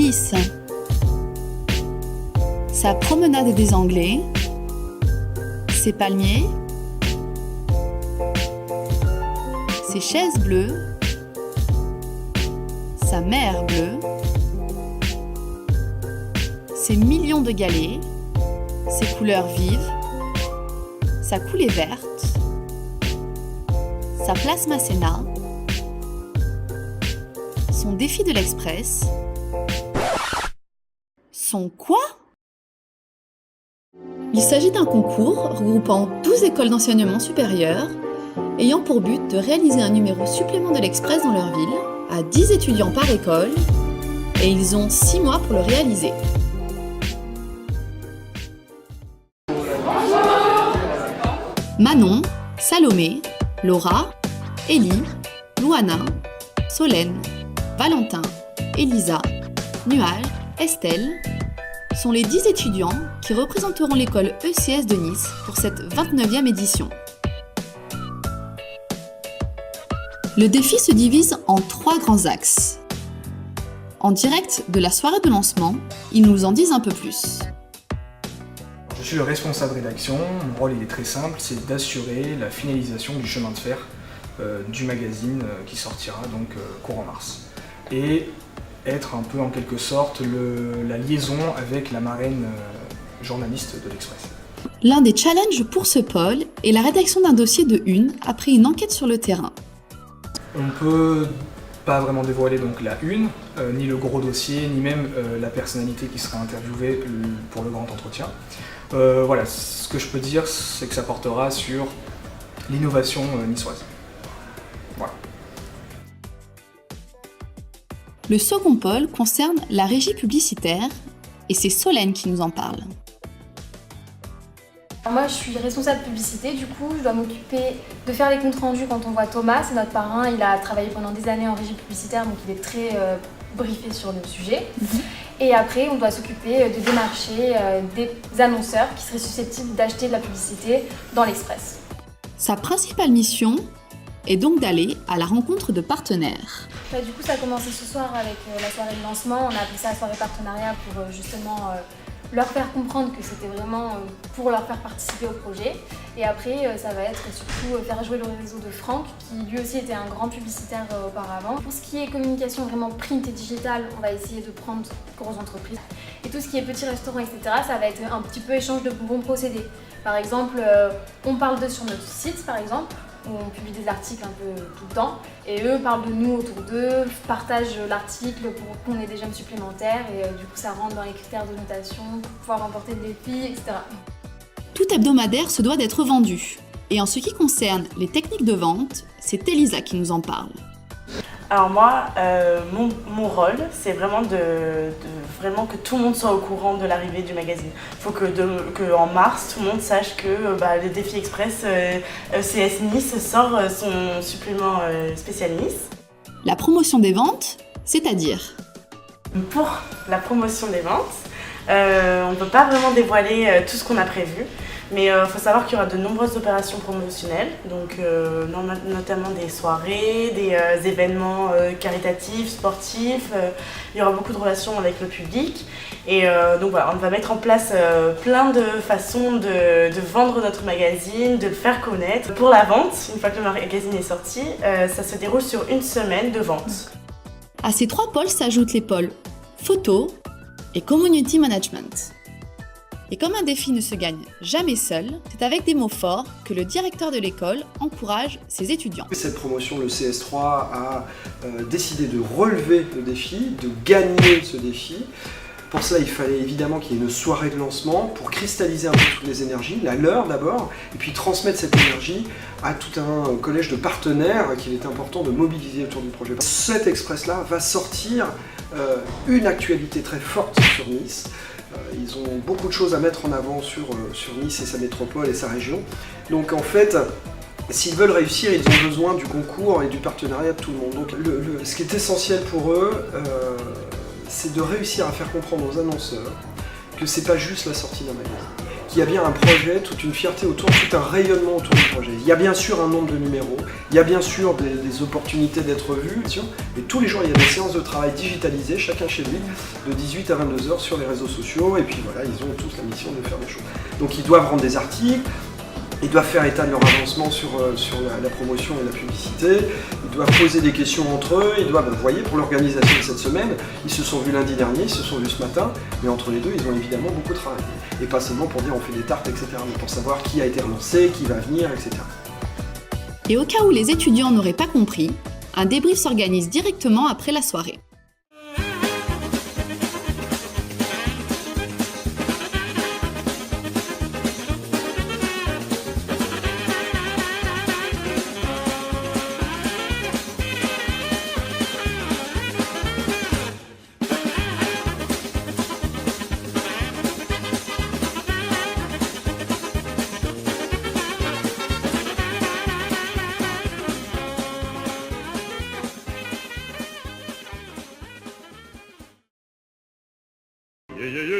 Nice. Sa promenade des Anglais, ses palmiers, ses chaises bleues, sa mer bleue, ses millions de galets, ses couleurs vives, sa coulée verte, sa place Masséna, son défi de l'Express, son quoi ? Il s'agit d'un concours regroupant 12 écoles d'enseignement supérieur ayant pour but de réaliser un numéro supplément de l'Express dans leur ville à 10 étudiants par école et ils ont 6 mois pour le réaliser. Manon, Salomé, Laura, Élie, Louana, Solène, Valentin, Elisa, Nuage, Estelle sont les 10 étudiants qui représenteront l'école ECS de Nice pour cette 29e édition. Le défi se divise en 3 grands axes. En direct de la soirée de lancement, ils nous en disent un peu plus. Je suis le responsable rédaction, mon rôle il est très simple, c'est d'assurer la finalisation du chemin de fer du magazine qui sortira donc courant mars. Et être un peu en quelque sorte la liaison avec la marraine journaliste de l'Express. L'un des challenges pour ce pôle est la rédaction d'un dossier de une après une enquête sur le terrain. On peut pas vraiment dévoiler donc la une, ni le gros dossier, ni même la personnalité qui sera interviewée pour le grand entretien. Voilà, ce que je peux dire, c'est que ça portera sur l'innovation niçoise. Voilà. Le second pôle concerne la régie publicitaire et c'est Solène qui nous en parle. Moi je suis responsable publicité, du coup je dois m'occuper de faire les comptes rendus quand on voit Thomas, c'est notre parrain, il a travaillé pendant des années en régie publicitaire donc il est très briefé sur le sujet. Et après on doit s'occuper de démarcher des annonceurs qui seraient susceptibles d'acheter de la publicité dans l'Express. Sa principale mission est donc d'aller à la rencontre de partenaires. Du coup ça a commencé ce soir avec la soirée de lancement, on a appelé ça la soirée partenariat pour justement leur faire comprendre que c'était vraiment pour leur faire participer au projet. Et après, ça va être surtout faire jouer le réseau de Franck, qui lui aussi était un grand publicitaire auparavant. Pour ce qui est communication vraiment print et digital, on va essayer de prendre grosses entreprises. Et tout ce qui est petits restaurants, etc., ça va être un petit peu échange de bons procédés. Par exemple, on parle d'eux sur notre site, par exemple, où on publie des articles un peu tout le temps, et eux parlent de nous autour d'eux, partagent l'article pour qu'on ait des gemmes supplémentaires, et du coup ça rentre dans les critères de notation pour pouvoir remporter le défi, etc. Tout hebdomadaire se doit d'être vendu. Et en ce qui concerne les techniques de vente, c'est Elisa qui nous en parle. Alors moi, mon rôle, c'est vraiment vraiment que tout le monde soit au courant de l'arrivée du magazine. Il faut que en mars, tout le monde sache que le défi Express CS Nice sort son supplément spécial Nice. La promotion des ventes, c'est-à-dire ? Pour la promotion des ventes, on ne peut pas vraiment dévoiler tout ce qu'on a prévu. Mais il faut savoir qu'il y aura de nombreuses opérations promotionnelles, donc notamment des soirées, des événements caritatifs, sportifs. Il y aura beaucoup de relations avec le public. Et donc voilà, on va mettre en place plein de façons de vendre notre magazine, de le faire connaître. Pour la vente, une fois que le magazine est sorti, ça se déroule sur une semaine de vente. À ces 3 pôles s'ajoutent les pôles photo et community management. Et comme un défi ne se gagne jamais seul, c'est avec des mots forts que le directeur de l'école encourage ses étudiants. Cette promotion, le CS3 a décidé de relever le défi, de gagner ce défi. Pour cela, il fallait évidemment qu'il y ait une soirée de lancement pour cristalliser un peu toutes les énergies, la leur d'abord, et puis transmettre cette énergie à tout un collège de partenaires qu'il est important de mobiliser autour du projet. Cet Express-là va sortir une actualité très forte sur Nice. Ils ont beaucoup de choses à mettre en avant sur Nice et sa métropole et sa région. Donc en fait, s'ils veulent réussir, ils ont besoin du concours et du partenariat de tout le monde. Donc ce qui est essentiel pour eux, c'est de réussir à faire comprendre aux annonceurs que c'est pas juste la sortie d'un magazine, qu'il y a bien un projet, toute une fierté autour, tout un rayonnement autour du projet. Il y a bien sûr un nombre de numéros, il y a bien sûr des opportunités d'être vus, et tous les jours il y a des séances de travail digitalisées, chacun chez lui, de 18 à 22 heures sur les réseaux sociaux, et puis voilà, ils ont tous la mission de faire des choses. Donc ils doivent rendre des articles, ils doivent faire état de leur avancement sur la promotion et la publicité, ils doivent poser des questions entre eux, ils doivent, vous voyez, pour l'organisation de cette semaine, ils se sont vus lundi dernier, ils se sont vus ce matin, mais entre les deux, ils ont évidemment beaucoup travaillé. Et pas seulement pour dire on fait des tartes, etc., mais pour savoir qui a été relancé, qui va venir, etc. Et au cas où les étudiants n'auraient pas compris, un débrief s'organise directement après la soirée. Yeah, yeah, yeah.